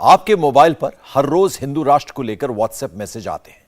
आपके मोबाइल पर हर रोज हिंदू राष्ट्र को लेकर व्हाट्सएप मैसेज आते हैं।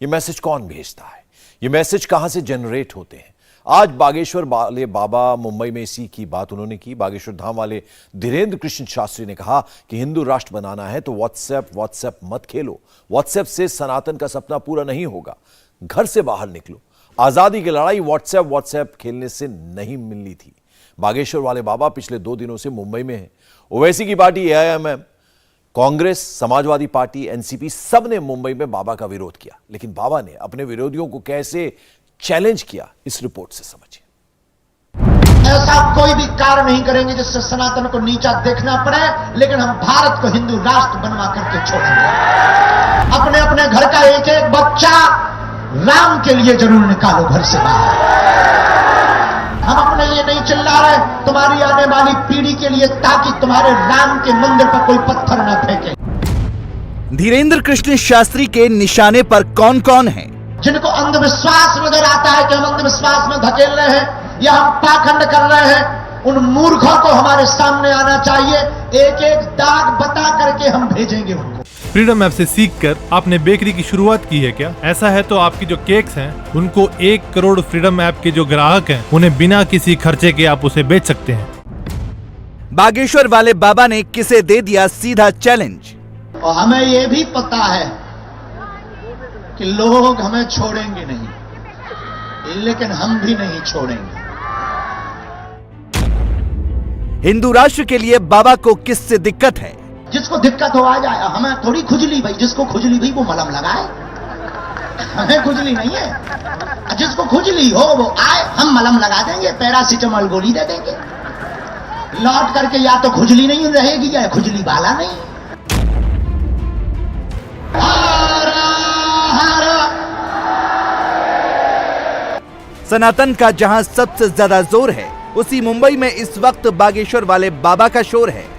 ये मैसेज कौन भेजता है? ये मैसेज कहां से जनरेट होते हैं? आज बागेश्वर वाले बाबा मुंबई में इसी की बात उन्होंने की। बागेश्वर धाम वाले धीरेन्द्र कृष्ण शास्त्री ने कहा कि हिंदू राष्ट्र बनाना है तो व्हाट्सएप मत खेलो। व्हाट्सएप से सनातन का सपना पूरा नहीं होगा। घर से बाहर निकलो। आजादी की लड़ाई व्हाट्सएप खेलने से नहीं मिलनी थी। बागेश्वर वाले बाबा पिछले 2 दिनों से मुंबई में हैं। ओवैसी की party AIMM, Congress, Samajwadi party, NCP सब ने मुंबई में बाबा का विरोध किया। लेकिन बाबा ने अपने विरोधियों को कैसे चैलेंज किया, इस रिपोर्ट से समझिए। ऐसा कोई भी कार्य नहीं करेंगे जिससे सनातन को नीचा देखना पड़े, लेकिन हम भारत को हिंदू राष्ट्र बनवा करके छोड़ेंगे। अपने अपने घर का एक एक बच्चा राम के लिए जरूर निकालो घर से बाहर। हम अपने लिए नहीं चिल्ला रहे, तुम्हारी आने वाली पीढ़ी के लिए, ताकि तुम्हारे राम के मंदिर पर कोई पत्थर न फेंके। धीरेन्द्र कृष्ण शास्त्री के निशाने पर कौन कौन है? जिनको अंधविश्वास नजर आता है कि हम अंधविश्वास में धकेल रहे हैं या हम पाखंड कर रहे हैं, उन मूर्खों को हमारे सामने आना चाहिए। एक एक दाग बता करके हम भेजेंगे उनको। फ्रीडम ऐप से सीखकर आपने बेकरी की शुरुआत की है क्या? ऐसा है तो आपकी जो केक्स हैं उनको 1 करोड़ फ्रीडम ऐप के जो ग्राहक हैं उन्हें बिना किसी खर्चे के आप उसे बेच सकते हैं। बागेश्वर वाले बाबा ने किसे दे दिया सीधा चैलेंज। और हमें यह भी पता है कि लोग हमें छोड़ेंगे नहीं, लेकिन हम भी नहीं छोड़ेंगे। हिंदू राष्ट्र के लिए बाबा को किससे दिक्कत है? जिसको दिक्कत हो आ जाए, हमें थोड़ी खुजली भाई। जिसको खुजली भाई वो मलहम लगाए, हमें खुजली नहीं है। जिसको खुजली हो वो आए, हम मलहम लगा देंगे, पैरासीटामोल गोली दे देंगे। लौट करके या तो खुजली नहीं रहेगी या खुजली वाला नहीं। सनातन का जहां सबसे ज्यादा जोर है, उसी मुंबई में इस वक्त बागेश्वर वाले बाबा का शोर है।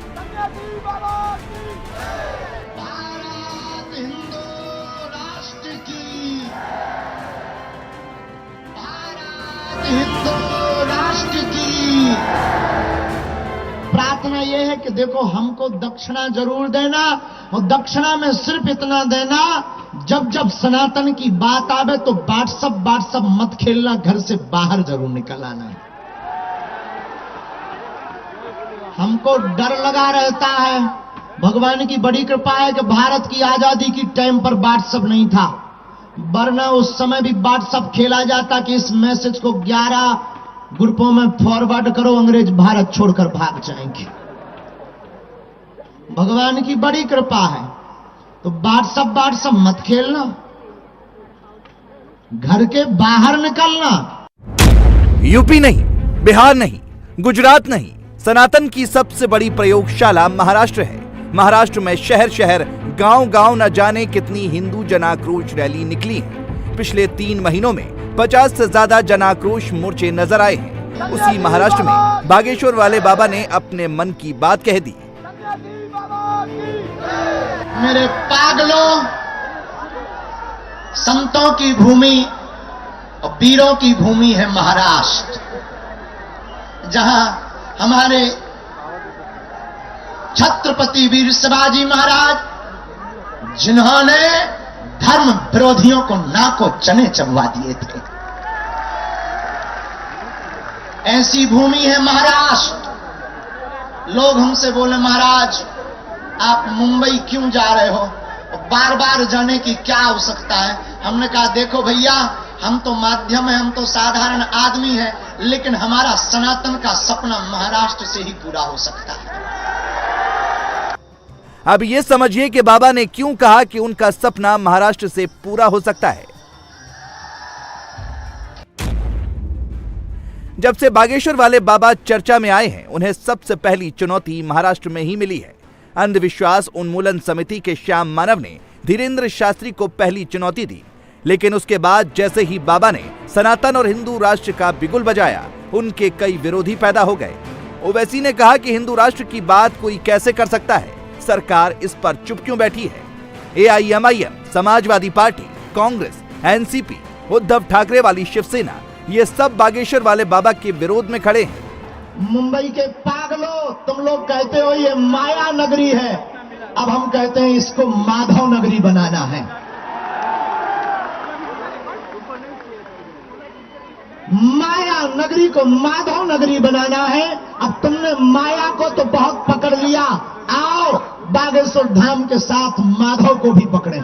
प्रार्थना यह है कि देखो, हमको दक्षिणा जरूर देना, और दक्षिणा में सिर्फ इतना देना, जब जब सनातन की बात आवे तो व्हाट्सएप मत खेलना, घर से बाहर जरूर निकल आना। हमको डर लगा रहता है। भगवान की बड़ी कृपा है कि भारत की आजादी की टाइम पर व्हाट्सएप नहीं था, वरना उस समय भी व्हाट्सएप खेला जाता कि इस मैसेज को 11 ग्रुपों में फॉरवर्ड करो, अंग्रेज भारत छोड़कर भाग जाएंगे। भगवान की बड़ी कृपा है। तो व्हाट्सएप मत खेलना, घर के बाहर निकलना। यूपी नहीं, बिहार नहीं, गुजरात नहीं, सनातन की सबसे बड़ी प्रयोगशाला महाराष्ट्र है। महाराष्ट्र में शहर शहर, गांव गांव न जाने कितनी हिंदू जनाक्रोश रैली निकली है। पिछले 3 महीनों में 50 से ज्यादा जनाक्रोश मोर्चे नजर आए हैं। उसी महाराष्ट्र में बागेश्वर वाले बाबा ने अपने मन की बात कह दी। मेरे पागलों, संतों की भूमि और वीरों की भूमि है महाराष्ट्र, जहां हमारे छत्रपति वीर शिवाजी महाराज, जिन्होंने धर्म विरोधियों को नाको चने चबवा दिए थे, ऐसी भूमि है महाराष्ट्र। लोग हमसे बोले, महाराज आप मुंबई क्यों जा रहे हो, बार बार जाने की क्या आवश्यकता है? हमने कहा, देखो भैया, हम तो माध्यम है, हम तो साधारण आदमी है, लेकिन हमारा सनातन का सपना महाराष्ट्र से ही पूरा हो सकता है। अब ये समझिए कि बाबा ने क्यों कहा कि उनका सपना महाराष्ट्र से पूरा हो सकता है। जब से बागेश्वर वाले बाबा चर्चा में आए हैं, उन्हें सबसे पहली चुनौती महाराष्ट्र में ही मिली है। अंधविश्वास उन्मूलन समिति के श्याम मानव ने धीरेन्द्र शास्त्री को पहली चुनौती दी, लेकिन उसके बाद जैसे ही बाबा ने सनातन और हिंदू राष्ट्र का बिगुल बजाया, उनके कई विरोधी पैदा हो गए। ओवैसी ने कहा कि हिंदू राष्ट्र की बात कोई कैसे कर सकता है, सरकार इस पर चुप क्यों बैठी है। AIMIM, Samajwadi party, Congress, NCP, Uddhav Thackeray वाली शिवसेना, ये सब बागेश्वर वाले बाबा के विरोध में खड़े हैं। मुंबई के पागलों, तुम लोग कहते हो ये माया नगरी है, अब हम कहते हैं इसको माधव नगरी बनाना है। माया नगरी को माधव नगरी बनाना है। अब तुमने माया को तो बहुत पकड़ लिया, आओ बागेश्वर धाम के साथ माधव को भी पकड़े।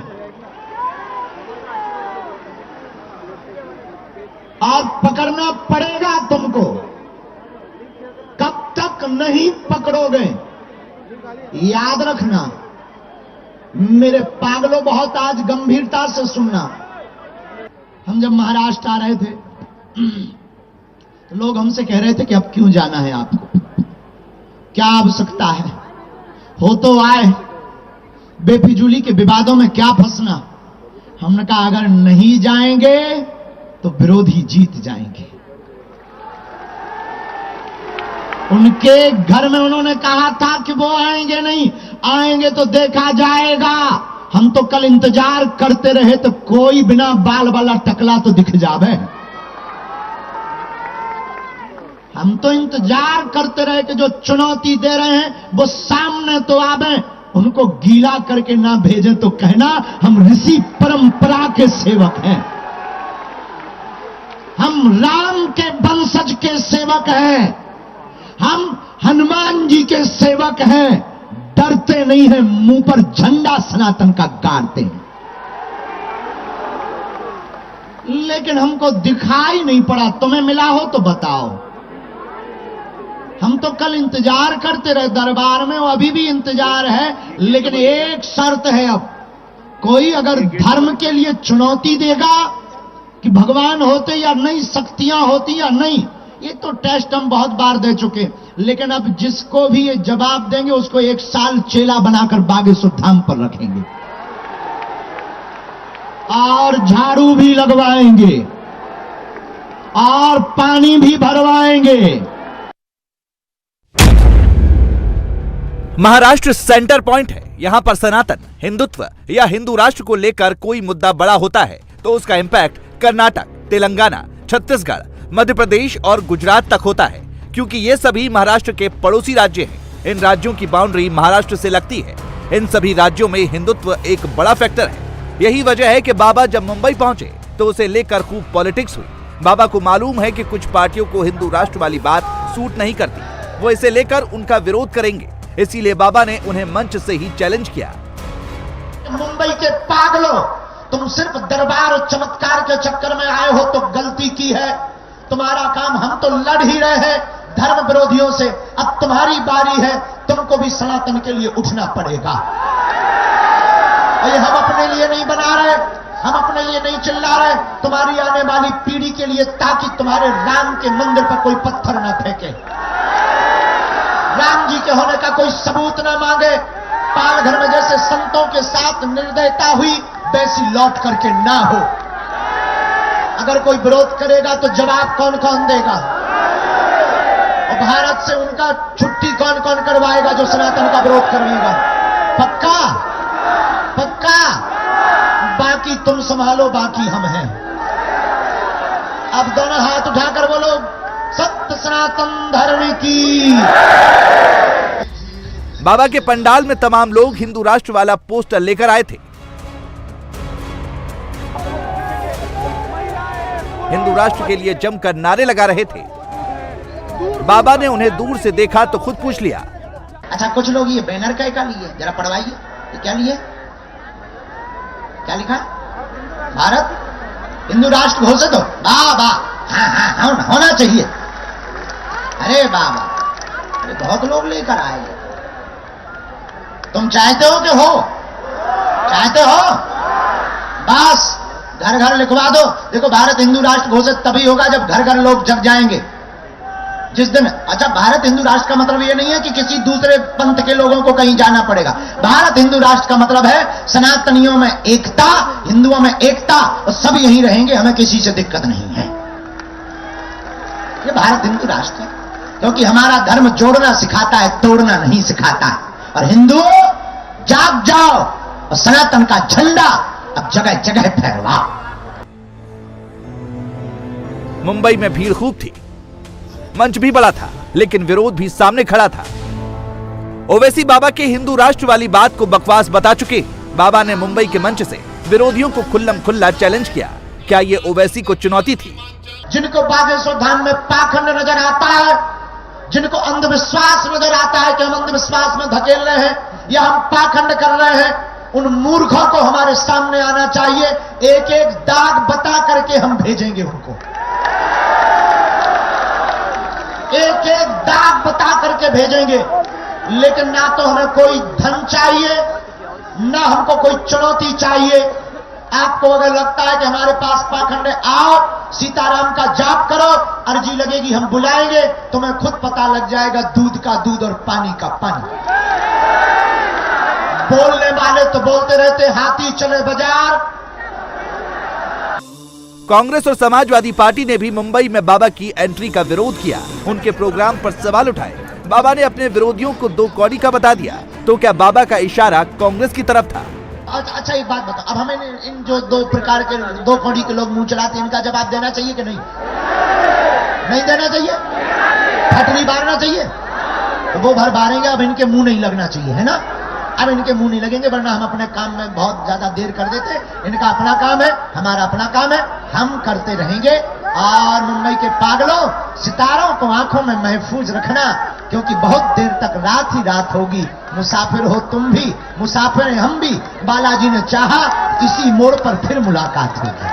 और पकड़ना पड़ेगा तुमको। कब तक नहीं पकड़ोगे याद रखना। मेरे पागलों, बहुत आज गंभीरता से सुनना। हम जब महाराष्ट्र आ रहे थे तो लोग हमसे कह रहे थे कि अब क्यों जाना है आपको, क्या आवश्यकता है, हो तो आए, बेफिजूली के विवादों में क्या फंसना। हमने कहा अगर नहीं जाएंगे तो विरोधी जीत जाएंगे। उनके घर में उन्होंने कहा था कि वो आएंगे नहीं, आएंगे तो देखा जाएगा। हम तो कल इंतजार करते रहे तो कोई बिना बाल वाला टकला तो दिख जावे। हम तो इंतजार करते रहे कि जो चुनौती दे रहे हैं वो सामने तो आवे। उनको गीला करके ना भेजें तो कहना हम ऋषि परंपरा के सेवक हैं, हम राम के वंशज के सेवक हैं, हम हनुमान जी के सेवक हैं। डरते नहीं हैं, मुंह पर झंडा सनातन का गाड़ते हैं। लेकिन हमको दिखाई नहीं पड़ा। तुम्हें मिला हो तो बताओ। हम तो कल इंतजार करते रहे दरबार में, वो अभी भी इंतजार है। लेकिन एक शर्त है, अब कोई अगर धर्म के लिए चुनौती देगा कि भगवान होते या नहीं, शक्तियां होती या नहीं, ये तो टेस्ट हम बहुत बार दे चुके। लेकिन अब जिसको भी ये जवाब देंगे उसको 1 साल चेला बनाकर बागेश्वर धाम पर रखेंगे और झाड़ू भी लगवाएंगे और पानी भी भरवाएंगे। महाराष्ट्र सेंटर पॉइंट है। यहाँ पर सनातन, हिंदुत्व या हिंदू राष्ट्र को लेकर कोई मुद्दा बड़ा होता है तो उसका इंपैक्ट कर्नाटक, तेलंगाना, छत्तीसगढ़, मध्य प्रदेश और गुजरात तक होता है, क्योंकि ये सभी महाराष्ट्र के पड़ोसी राज्य हैं। इन राज्यों की बाउंड्री महाराष्ट्र से लगती है। इन सभी राज्यों में हिंदुत्व एक बड़ा फैक्टर है। यही वजह है कि बाबा जब मुंबई पहुंचे तो उसे लेकर खूब पॉलिटिक्स हुई। बाबा को मालूम है कि कुछ पार्टियों को हिंदू राष्ट्र वाली बात सूट नहीं करती, वो इसे लेकर उनका विरोध करेंगे। इसीलिए बाबा ने उन्हें मंच से ही चैलेंज किया। मुंबई के पागलों, तुम सिर्फ दरबार और चमत्कार के चक्कर में आए हो तो गलती की है। तुम्हारा काम, हम तो लड़ ही रहे हैं धर्म विरोधियों से। अब तुम्हारी बारी है, तुमको भी सनातन के लिए उठना पड़ेगा। और ये हम अपने लिए नहीं बना रहे, हम अपने लिए नहीं चिल्ला रहे, तुम्हारी आने वाली पीढ़ी के लिए, ताकि तुम्हारे राम के मंदिर पर कोई पत्थर ना फेंके, राम जी के होने का कोई सबूत ना मांगे। पालघर में जैसे संतों के साथ निर्दयता हुई वैसी लौट करके ना हो। अगर कोई विरोध करेगा तो जवाब कौन कौन देगा? और भारत से उनका छुट्टी कौन कौन करवाएगा जो सनातन का विरोध करेगा? पक्का पक्का। बाकी तुम संभालो, बाकी हम हैं। अब दोनों हाथ उठाकर बोलो, सत्य सनातन धर्म की। बाबा के पंडाल में तमाम लोग हिंदू राष्ट्र वाला पोस्टर लेकर आए थे। हिंदू राष्ट्र के लिए जमकर नारे लगा रहे थे। बाबा ने उन्हें दूर से देखा तो खुद पूछ लिया, अच्छा कुछ लोग ये बैनर का लिए, जरा पढ़वाइए, ये क्या लिए, क्या लिखा? भारत हिंदू राष्ट्र घोषित हो। बाबा हाँ होना चाहिए। अरे बाबा, अरे बहुत लोग लेकर आए। तुम चाहते हो कि हो? चाहते हो? बस घर घर लिखवा दो। देखो, भारत हिंदू राष्ट्र घोषित तभी होगा जब घर घर लोग जग जाएंगे। जिस दिन, अच्छा भारत हिंदू राष्ट्र का मतलब यह नहीं है कि किसी दूसरे पंथ के लोगों को कहीं जाना पड़ेगा। भारत हिंदू राष्ट्र का मतलब है सनातनियों में एकता, हिंदुओं में एकता, और सब यहीं रहेंगे, हमें किसी से दिक्कत नहीं है। ये भारत हिंदू राष्ट्र है, क्योंकि हमारा धर्म जोड़ना सिखाता है, तोड़ना नहीं सिखाता है। और हिंदुओं जाग जाओ और सनातन का झंडा अब जगह जगह फहराओ। मुंबई में भीड़ खूब थी, मंच भी बड़ा था, लेकिन विरोध भी सामने खड़ा था। ओवैसी बाबा के हिंदू राष्ट्र वाली बात को बकवास बता चुके। बाबा ने मुंबई के मंच से विरोधियों को खुल्लम खुल्ला चैलेंज किया। क्या ये ओवैसी को चुनौती थी? जिनको बागेश्वर धाम में पाखंड नजर आता है, जिनको अंधविश्वास नजर आता है कि हम अंधविश्वास में धकेल रहे हैं या हम पाखंड कर रहे हैं, उन मूर्खों को हमारे सामने आना चाहिए। एक एक दाग बता करके हम भेजेंगे उनको, एक एक दाग बता करके भेजेंगे। लेकिन ना तो हमें कोई धन चाहिए, ना हमको कोई चुनौती चाहिए। आपको अगर लगता है कि हमारे पास पाखंड है, आओ सीताराम का जाप करो, अर्जी लगेगी हम बुलाएंगे, तुम्हें खुद पता लग जाएगा दूध का दूध और पानी का पानी। बोलने वाले तो बोलते रहते, हाथी चले बाजार। कांग्रेस और समाजवादी पार्टी ने भी मुंबई में बाबा की एंट्री का विरोध किया। उनके प्रोग्राम पर सवाल उठाए। बाबा ने अपने विरोधियों को दो कौड़ी का बता दिया। तो क्या बाबा का इशारा कांग्रेस की तरफ था? अच्छा एक बात बताओ, अब हमें इन जो दो प्रकार के दो कौड़ी के लोग मुंह चलाते हैं, इनका जवाब देना चाहिए कि नहीं? नहीं देना चाहिए? फटरी बारना चाहिए? तो वो भर बारेंगे, अब इनके मुंह नहीं लगना चाहिए, है ना? अब इनके मुंह नहीं लगेंगे, वरना हम अपने काम में बहुत ज्यादा देर कर देते। इनका अपना काम है, हमारा अपना काम है, हम करते रहेंगे। और मुंबई के पागलों, सितारों को आंखों में महफूज रखना, क्योंकि बहुत देर तक रात ही रात होगी। मुसाफिर हो तुम भी, मुसाफिर हैं हम भी। बालाजी ने चाहा इसी मोड़ पर फिर मुलाकात होगी।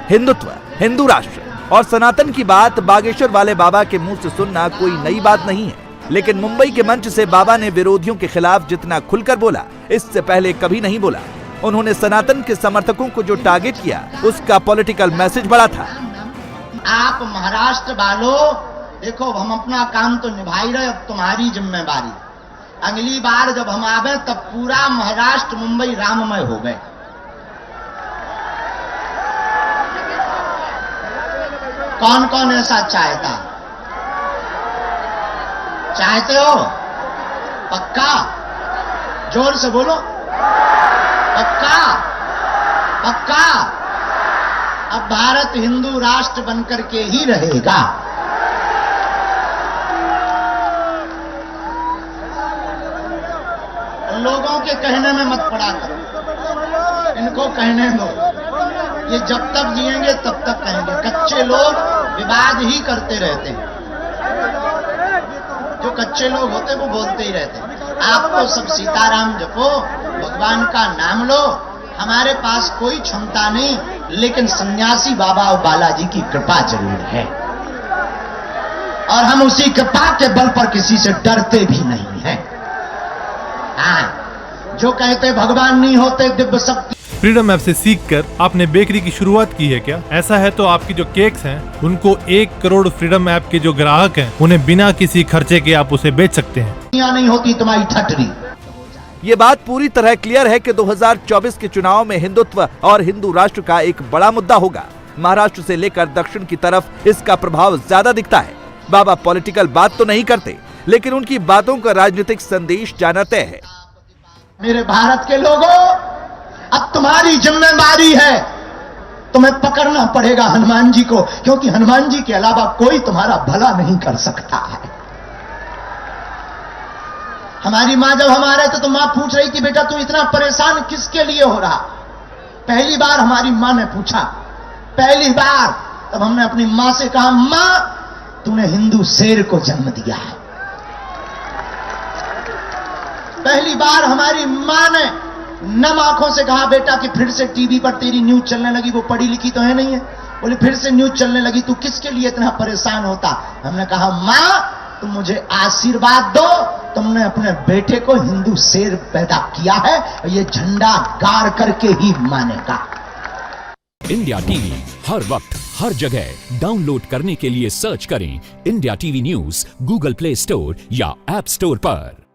हिंदुत्व, हिंदू राष्ट्र और सनातन की बात बागेश्वर वाले बाबा के मुंह से सुनना कोई नई बात नहीं है। लेकिन मुंबई के मंच से बाबा ने विरोधियों के खिलाफ जितना खुलकर बोला, इससे पहले कभी नहीं बोला। उन्होंने सनातन के समर्थकों को जो टारगेट किया, उसका पॉलिटिकल मैसेज बड़ा था। आप महाराष्ट्र वालों, देखो हम अपना काम तो निभा ही रहे, अब तुम्हारी जिम्मेवारी। अगली बार जब हम आवे तब पूरा महाराष्ट्र मुंबई राममय हो गए। कौन कौन ऐसा चाहता? चाहते हो? पक्का? जोर से बोलो, पक्का? पक्का? अब भारत हिंदू राष्ट्र बनकर के ही रहेगा। लोगों के कहने में मत पड़ा करो, इनको कहने दो। ये जब तक जिएंगे तब तक कहेंगे। कच्चे लोग विवाद ही करते रहते हैं, जो कच्चे लोग होते वो बोलते ही रहते हैं। आप तो सब सीताराम जपो, भगवान का नाम लो। हमारे पास कोई क्षमता नहीं, लेकिन सन्यासी बाबा और बालाजी की कृपा जरूर है, और हम उसी कृपा के बल पर किसी से डरते भी नहीं हैं। हाँ, जो कहते भगवान नहीं होते दिव्य शक्ति। फ्रीडम ऐप से सीखकर आपने बेकरी की शुरुआत की है क्या? ऐसा है तो आपकी जो केक्स हैं, उनको 1 करोड़ फ्रीडम ऐप के जो ग्राहक हैं, उन्हें बिना किसी खर्चे के आप उसे बेच सकते हैं। नहीं होती तुम्हारी ठटरी। ये बात पूरी तरह क्लियर है कि 2024 के चुनाव में हिंदुत्व और हिंदू राष्ट्र का एक बड़ा मुद्दा होगा। महाराष्ट्र से लेकर दक्षिण की तरफ इसका प्रभाव ज्यादा दिखता है। बाबा पॉलिटिकल बात तो नहीं करते, लेकिन उनकी बातों का राजनीतिक संदेश जाना तय है। मेरे भारत के लोगों, अब तुम्हारी जिम्मेदारी है, तुम्हें पकड़ना पड़ेगा हनुमान जी को, क्योंकि हनुमान जी के अलावा कोई तुम्हारा भला नहीं कर सकता है। हमारी माँ जब हमारे थे तो माँ पूछ रही थी, बेटा तू इतना परेशान किसके लिए हो रहा? पहली बार हमारी माँ ने पूछा, पहली बार। तब हमने अपनी माँ से कहा, माँ तूने हिंदू शेर को जन्म दिया है। पहली बार हमारी माँ ने नम आंखों से कहा, बेटा कि फिर से टीवी पर तेरी न्यूज चलने लगी, वो पढ़ी लिखी तो है नहीं है, बोले फिर से न्यूज चलने लगी, तू किसके लिए इतना परेशान होता? हमने कहा, माँ तुम मुझे आशीर्वाद दो, तुमने अपने बेटे को हिंदू शेर पैदा किया है, और ये झंडा गाड़ करके ही मानेगा। इंडिया टीवी हर वक्त हर जगह डाउनलोड करने के लिए सर्च करें India TV news Google play store या ऐप स्टोर पर।